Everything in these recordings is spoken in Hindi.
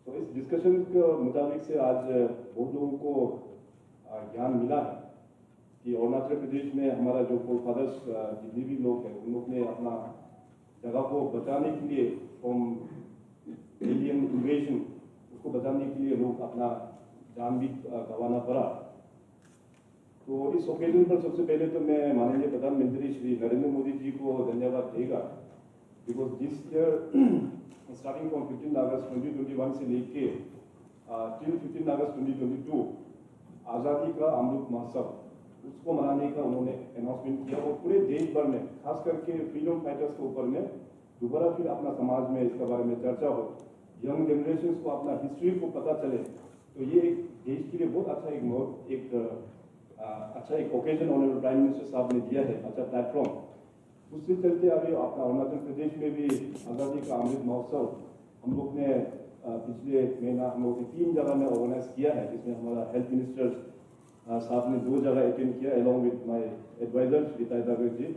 तो इस डिस्कशन के मुताबिक से आज बहुत लोगों को ज्ञान मिला है कि अरुणाचल प्रदेश में हमारा जो फोर फादर्स जितने भी लोग हैं उन लोग ने अपना जगह को बचाने के लिए फ्रॉम एलियन इन्वेजन उसको बचाने के लिए लोग अपना जान भी गंवाना पड़ा। तो इस ओकेजन पर सबसे पहले तो मैं माननीय प्रधानमंत्री श्री नरेंद्र मोदी जी को धन्यवाद देगा, because this year starting from 15 अगस्त 2021 से लेके टिल 15 अगस्त 2022 आज़ादी का अमृत महोत्सव उसको मनाने का उन्होंने अनाउंसमेंट किया और पूरे देश भर में खास करके फ्रीडम फाइटर्स के ऊपर में दोबारा फिर अपना समाज में इसके बारे में चर्चा हो, यंग जनरेशन को अपना हिस्ट्री को पता चले। तो ये एक देश के लिए बहुत अच्छा एक ओकेजन ऑनरेबल प्राइम मिनिस्टर साहब ने दिया है, अच्छा प्लेटफॉर्म। उससे चलते अभी अपना अरुणाचल प्रदेश में भी आज़ादी का अमृत महोत्सव हम लोग ने पिछले महीना हम लोग ने 3 जगह में ऑर्गेनाइज किया है, जिसमें हमारा हेल्थ मिनिस्टर साहब ने 2 जगह अटेंड किया along with my adviser Shri Taidagar ji,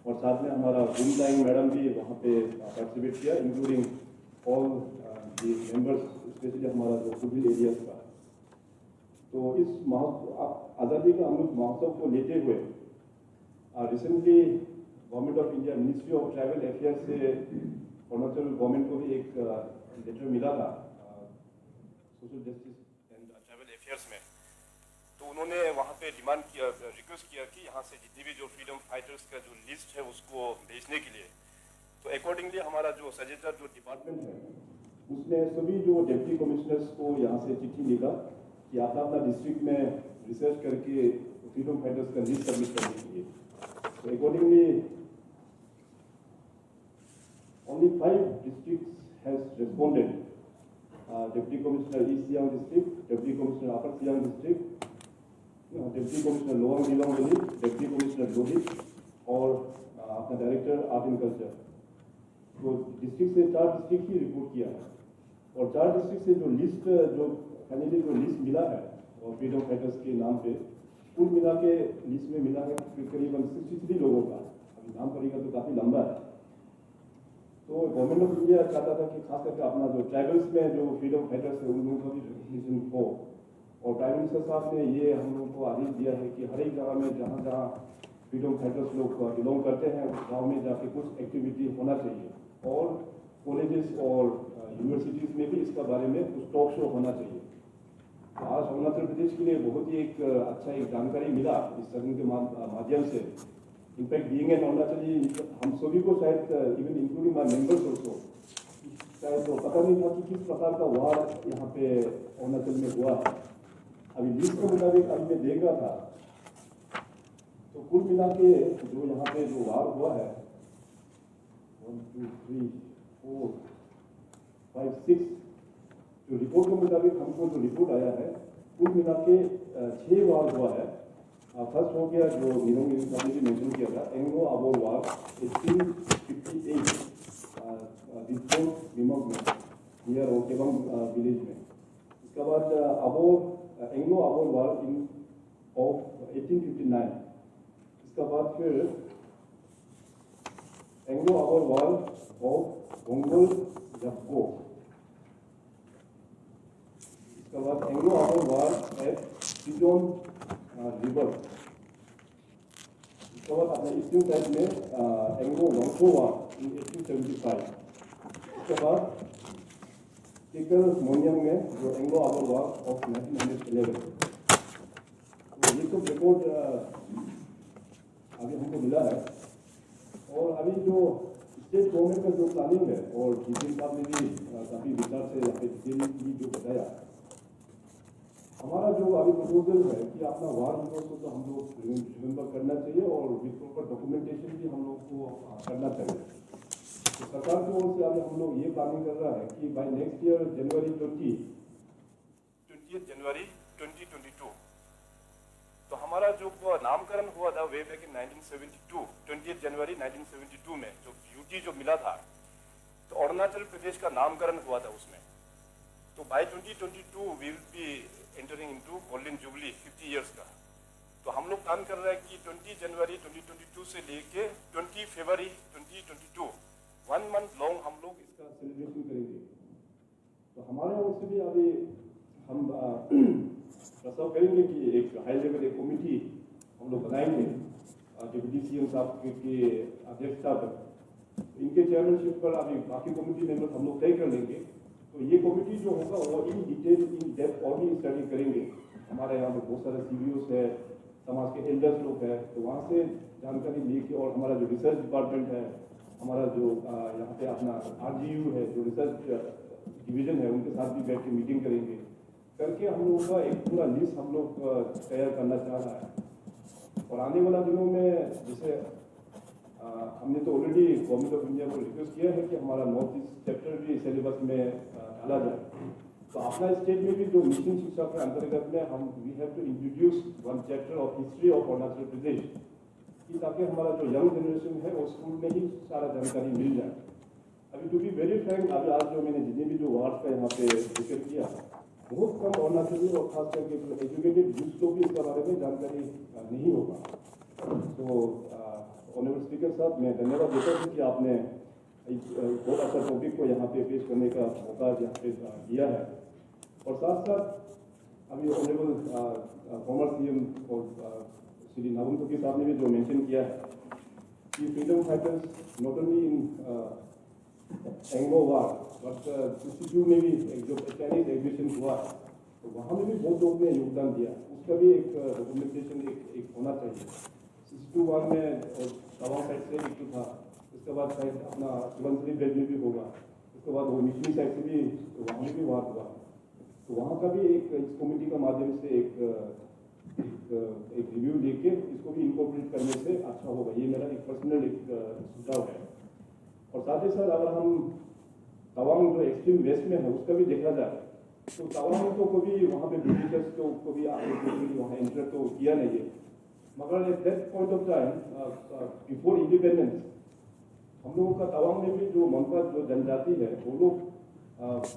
और साथ में हमारा गुमटाइंग मैडम भी वहाँ पे पार्टिसिपेट किया, including all the members, specially हमारा जो खुदिल एरियाज का। तो इस आज़ादी का अमृत महोत्सव को लेते हुए recently government of India ministry of tribal affairs से अरुणाचल गवर्नमेंट को भी एक लेटर मिला था social justice and tribal affairs में। तो उन्होंने वहाँ पे डिमांड किया, रिक्वेस्ट किया कि यहाँ से जितनी भी जो फ्रीडम फाइटर्स का जो लिस्ट है उसको भेजने के लिए। तो अकॉर्डिंगली हमारा जो सजेस्टर जो डिपार्टमेंट है उसने सभी जो डिप्टी कमिश्नर्स को यहाँ से चिट्ठी लिखा कि आप अपना डिस्ट्रिक्ट में रिसर्च करके फ्रीडम फाइटर्स का लिस्ट सबमिट करने के लिए। तो accordingly only 5 districts has responded. Deputy Commissioner East Siang District, Deputy Commissioner Upper Siang District, Deputy Commissioner Lower Dilong Valley, Deputy Commissioner Lohit और अपना डायरेक्टर आर्ट एंड कल्चर। तो डिस्ट्रिक्ट से 4 डिस्ट्रिक्ट ही रिपोर्ट किया है और 4 डिस्ट्रिक्ट से जो लिस्ट जो फाइनली जो लिस्ट मिला है और फ्रीडम फाइटर्स के नाम पे कुल मिला के लिस्ट में मिला है करीबन 63 लोगों का। अभी नाम पढ़ेगा तो काफ़ी लंबा है। तो गवर्नमेंट ऑफ इंडिया चाहता था कि खास करके अपना जो ट्राइबल्स में जो फ्रीडम फाइटर्स है उन लोगों का भी रिकग्निशन हो, और प्राइम मिनिस्टर साहब ने ये हम लोगों को आदेश दिया है कि हर एक जगह में जहाँ जहाँ फ्रीडम फाइटर्स लोग बिलोंग करते हैं उस गाँव में जाके कुछ एक्टिविटी होना चाहिए, और कॉलेजेस और यूनिवर्सिटीज़ में भी इसका बारे में कुछ टॉक शो होना चाहिए। तो आज अरुणाचल प्रदेश के लिए बहुत ही एक अच्छा एक जानकारी मिला इस सदन के माध्यम से। इनफैक्ट बीइंग एन अरुणाचली हम सभी को शायद even including my members also शायद तो पता नहीं था कि किस प्रकार का वार यहाँ पे अरुणाचल में हुआ है। अभी लिस्ट के मुताबिक अभी मैं देख रहा था तो कुल मिला के जो यहाँ पे जो वार हुआ है 1 2 3 4 5 6 जो रिपोर्ट के मुताबिक हमको जो रिपोर्ट आया है कुल मिला के 6 वार हुआ है। फर्स्ट हो गया जो नीरोंग साहब ने भी मेंशन किया था, एंग्लो अबोर वार 1858 दिसपुर में नियर ओकेबम विलेज में। इसके बाद एंग्लो अबोर वार ऑफ 1859। इसके बाद फिर एंग्लो अबोर वार ऑफ बोंगोल जब्बो। इसके बाद एंग्लो अबोर वार एट सिजोन रिवर। इसके बाद अपने ईस्टर्न साइड में एंग्लो वांगफो वार इन 1875। इसके बाद टिकर मोनियम में जो एंग्लो अबोर वार ऑफ 1911। तो ये सब रिपोर्ट अभी हमको मिला है। और अभी जो स्टेट गवर्नमेंट का जो प्लानिंग है और जितिन साहब ने भी काफ़ी विचार से यहाँ पे डिटेल जो बताया, हमारा जो अभी प्रपोजल है कि अपना वार हीरोज को तो हम लोग रिमेंबर करना चाहिए और विद प्रॉपर डॉक्यूमेंटेशन भी हम लोग को करना चाहिए। तो सरकार की ओर से अभी हम लोग ये प्लानिंग कर रहा है कि बाय नेक्स्ट ईयर जनवरी 20 जनवरी 2022 तो हमारा जो नामकरण हुआ था वे बैक इन 1972 20 जनवरी 1972 में जो यूटी जो मिला था तो अरुणाचल प्रदेश का नामकरण हुआ था उसमें। तो by 2022 we will be entering into golden jubilee 50 years का। तो हम लोग प्लान कर रहे हैं कि 20 जनवरी 2022 से लेके 20 फरवरी 2022 1 मंथ लॉन्ग हम लोग इसका सेलिब्रेशन करेंगे। तो हमारे ओर से भी अभी हम प्रस्ताव करेंगे कि एक हाई लेवल एक कमेटी हम लोग बनाएंगे डिप्टी सीएम साहब की अध्यक्षता पर। इनके चेयरमैनशिप पर अभी बाकी कमेटी मेंबर्स हम लोग तय कर लेंगे। तो ये कमेटी जो होगा वो इन डिटेल इन डेप्थ और भी स्टडी करेंगे। हमारे यहाँ पे बहुत सारे सीवीओस है, समाज के एल्डर्स लोग हैं, तो वहाँ से जानकारी लेके और हमारा जो रिसर्च डिपार्टमेंट है, हमारा जो यहाँ पे अपना RGU है, जो रिसर्च डिवीजन है, उनके साथ भी बैठ के मीटिंग करेंगे। करके हम लोगों का एक पूरा लिस्ट हम लोग तैयार करना चाह रहा है। और आने वाला दिनों में जैसे हमने तो ऑलरेडी गवर्नमेंट ऑफ इंडिया को रिक्वेस्ट किया है कि हमारा नॉर्थ ईस्ट चैप्टर भी सिलेबस में डाला जाए। तो अपना स्टेट में भी जो मिशन शिक्षा के अंतर्गत में हम we have to introduce one chapter of history of Arunachal Pradesh, कि ताकि हमारा जो यंग जनरेशन है वो स्कूल में ही सारा जानकारी मिल जाए। अभी टू बी वेरी फ्रैंक, अभी आज जो मैंने जितने भी जो वार्ड का यहाँ पे जिक्र किया, बहुत कम अरुणाचली और खास करके जो एजुकेटेड यूथ को भी इसके बारे में जानकारी नहीं होगा। तो ऑनरेबल स्पीकर साहब, मैं धन्यवाद देता हूँ कि आपने बहुत अच्छा टॉपिक को यहाँ पे पेश करने का मौका यहाँ पे दिया है। और साथ साथ अभी ऑनरेबल फॉर्मर सीएम और श्री नाबम तुकी साहब ने भी जो मेंशन किया है कि freedom fighters not only in Anglo war but 62 में भी एक जो चाइनीज एग्जीबिशन हुआ तो वहाँ में भी बहुत लोगों ने योगदान दिया, उसका भी एक डॉक्यूमेंटेशन एक होना चाहिए। 62 वार में तवांग साइड से एक था, उसके बाद शायद अपना सुबनसिरी बेल्ट में भी होगा, उसके बाद वो मिशनी साइड से भी वहाँ में भी वार हुआ। तो वहाँ का भी एक इस कमेटी का माध्यम से एक रिव्यू लेके इसको भी इनकॉर्पोरेट करने से अच्छा होगा। ये मेरा एक पर्सनल एक सुझाव है। और साथ ही साथ अगर हम तवांग जो एक्सट्रीम वेस्ट में है उसका भी देखा जाए तो तवांग तो कभी वहाँ पे ब्रिटिशर्स को कभी वहाँ एंटर तो किया नहीं है, मगर at that point of time before independence हम लोगों का तवांग में भी जो मनपा जो जनजाति है वो लोग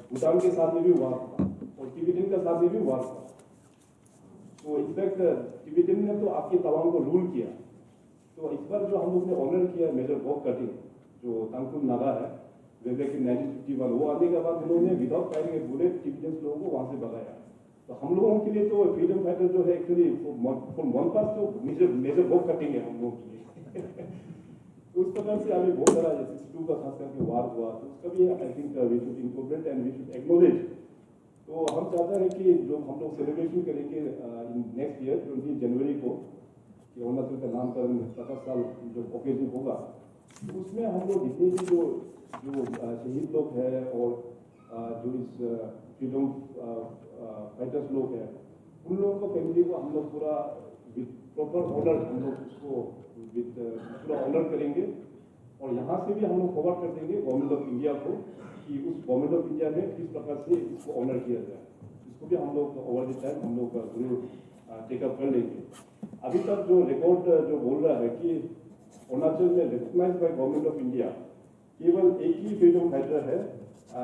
भूटान के साथ में भी वार था और टिबेटन के साथ में भी वार था। तो इनफैक्ट टिबेटन ने तो आपके तवांग को रूल किया। तो इस बार जो हम लोग ने ऑनर किया मेजर बॉक कटिंग जो तांगकुल नागा है जैसे कि 1951, वो आने के बाद उन्होंने विदाउट फायरिंग ए बुलेट टिबेटन लोगों को वहाँ से भगाया। तो हम लोगों के लिए तो फ्रीडम फाइटर जो है एक्चुअली वन पास तो मेजर बॉक कटिंग है हम लोगों के लिए। तो उस प्रकार से अभी बहुत सारा 62 का खास करके वार हुआ तो उसका भी I think we should incorporate and we should acknowledge. तो हम चाहते हैं कि जो हम लोग सेलिब्रेशन करेंगे इन नेक्स्ट ईयर 20 जनवरी को कि अरुणाचल का नामकरण 50 साल जो ओकेजन होगा, तो उसमें हम लोग जितने भी जो शहीद लोग हैं और जो इस फ्रीडम फाइटर्स लोग हैं उन लोगों को फैमिली को हम लोग पूरा विद प्रॉपर ऑनर हम लोग उसको विद पूरा ऑनर करेंगे। और यहाँ से भी हम लोग फॉरवर्ड कर देंगे गवर्नमेंट ऑफ इंडिया को कि उस गवर्नमेंट ऑफ इंडिया में किस प्रकार से इसको ऑनर किया जाए। इसको भी हम लोग ओवर द टाइम हम लोग जरूर टेकअप कर लेंगे। अभी तक जो रिकॉर्ड जो बोल रहा है कि अरुणाचल में recognised by government of India केवल एक ही फ्रीडम फाइटर है,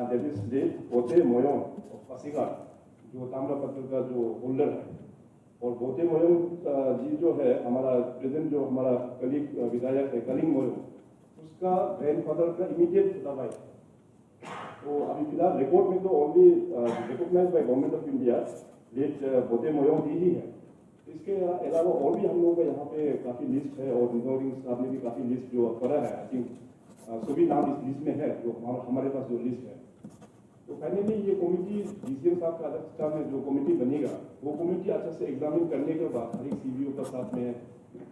दैट इज डेट बोते मोयोंग ऑफ पासीघाट जो ताम्रपत्र का जो होल्डर है। और बोते मोयोंग जी जो है हमारा प्रेजेंट जो हमारा कलीग विधायक है कलिंग मोयोंग, उसका ग्रैंडफादर का इमीडिएट दवाई। तो अभी फिलहाल रिकॉर्ड में तो only recognised by government of India late Bote Moyong जी ही है। इसके अलावा और भी हम लोगों का यहाँ पे काफ़ी लिस्ट है और रिजोरिंग साहब ने भी काफ़ी लिस्ट जो करा है, आई थिंक सभी नाम इस लिस्ट में है जो हमारे पास जो लिस्ट है। तो फाइनली ये कमेटी DCM साहब का अध्यक्षता में जो कमेटी बनेगा वो कमेटी अच्छे से एग्जामिन करने के बाद हर एक CBO का साथ में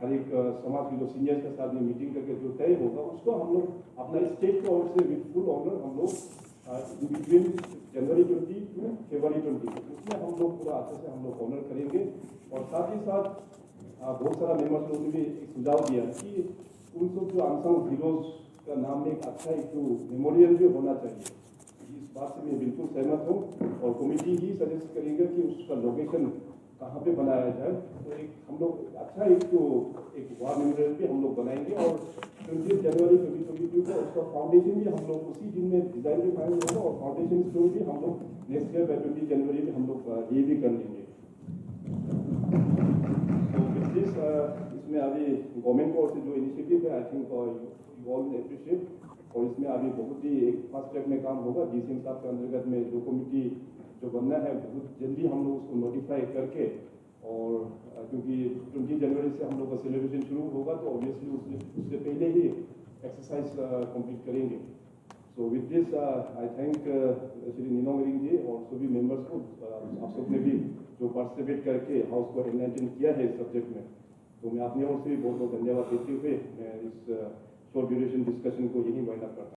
हर एक समाज के जो सीनियर्स के साथ में मीटिंग करके जो तय होगा उसको हम लोग अपना स्टेट की ओर से विद फुल ऑनर हम लोग बिटवीन जनवरी 20 टू फरवरी 20 उसमें हम लोग पूरा अच्छे से हम लोग ऑनर करेंगे। और साथ ही साथ बहुत सारा मेंबर्स लोगों ने भी एक सुझाव दिया कि उन सब जो अनसंग हीरोज का नाम में एक अच्छा एक मेमोरियल भी होना चाहिए। इस बात से मैं बिल्कुल सहमत हूँ और कमेटी ही सजेस्ट करेंगे कि उसका लोकेशन कहाँ पे बनाया जाए। तो एक हम लोग अच्छा एक वार मेमोरियल भी हम लोग बनाएंगे और 20 जनवरी 2022 को उसका फाउंडेशन भी हम लोग उसी दिन में डिजाइन भी फाइनल होगा और फाउंडेशन स्टोन भी हम लोग नेक्स्ट ईयर 20 जनवरी में हम लोग ये भी कर लेंगे। तो इसमें अभी गवर्नमेंट की ओर से जो इनिशिएटिव है I think you all appreciate और इसमें अभी बहुत ही एक फास्ट ट्रैक में काम होगा। डीसीएम साहब के अंतर्गत में जो कमेटी जो बनना है बहुत जल्दी हम लोग उसको नोटिफाई करके, और क्योंकि 20 जनवरी से हम लोग का सेलिब्रेशन शुरू होगा तो ऑब्वियसली उससे पहले ही एक्सरसाइज कंप्लीट करेंगे। So with this I thank Shri Ninong Ering ji और सभी मेंबर्स को। आप सबने भी जो पार्टिसिपेट करके हाउस को एनलाइटन किया है इस सब्जेक्ट में, तो मैं अपनी ओर से भी बहुत बहुत धन्यवाद देते हुए मैं इस शॉर्ट ड्यूरेशन डिस्कशन को यही वाइंड अप करता हूँ।